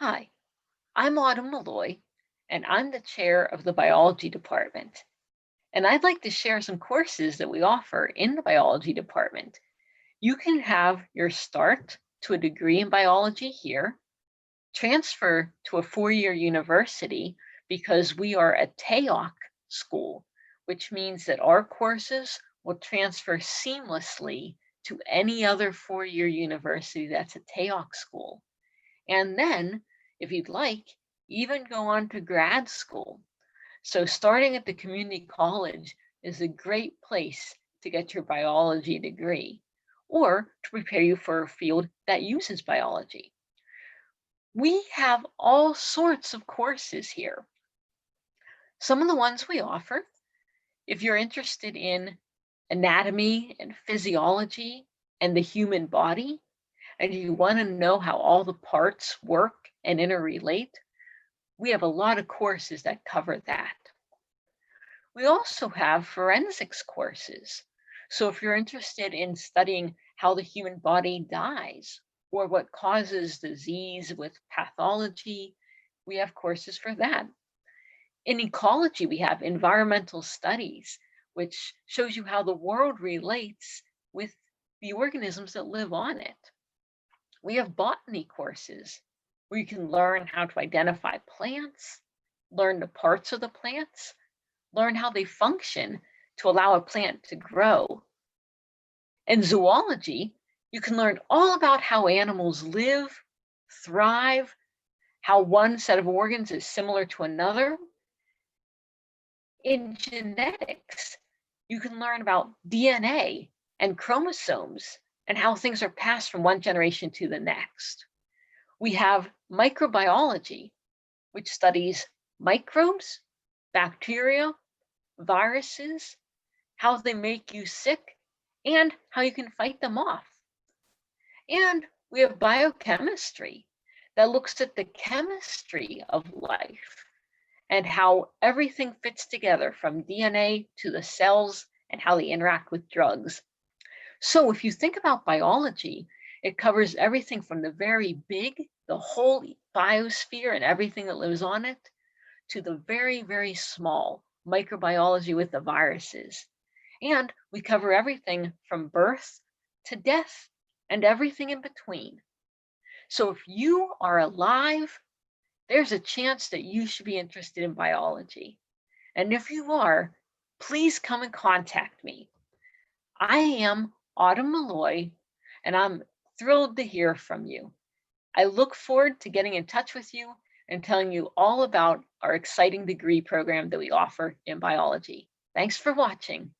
Hi, I'm Autumn Malloy, and I'm the chair of the biology department. And I'd like to share some courses that we offer in the biology department. You can have your start to a degree in biology here, transfer to a four-year university because we are a TEOC school, which means that our courses will transfer seamlessly to any other four-year university that's a TEOC school. And then, if you'd like, even go on to grad school. So starting at the community college is a great place to get your biology degree or to prepare you for a field that uses biology. We have all sorts of courses here. Some of the ones we offer, if you're interested in anatomy and physiology and the human body, and you want to know how all the parts work and interrelate, we have a lot of courses that cover that. We also have forensics courses. So if you're interested in studying how the human body dies or what causes disease with pathology, we have courses for that. In ecology, we have environmental studies, which shows you how the world relates with the organisms that live on it. We have botany courses where you can learn how to identify plants, learn the parts of the plants, learn how they function to allow a plant to grow. In zoology, you can learn all about how animals live, thrive, how one set of organs is similar to another. In genetics, you can learn about DNA and chromosomes and how things are passed from one generation to the next. We have microbiology, which studies microbes, bacteria, viruses, how they make you sick, and how you can fight them off. And we have biochemistry that looks at the chemistry of life and how everything fits together from DNA to the cells and how they interact with drugs. So if you think about biology, it covers everything from the very big, the whole biosphere and everything that lives on it, to the very, very small microbiology with the viruses. And we cover everything from birth to death and everything in between. So if you are alive, there's a chance that you should be interested in biology. And if you are, please come and contact me. I am Autumn Malloy, and I'm thrilled to hear from you. I look forward to getting in touch with you and telling you all about our exciting degree program that we offer in biology. Thanks for watching.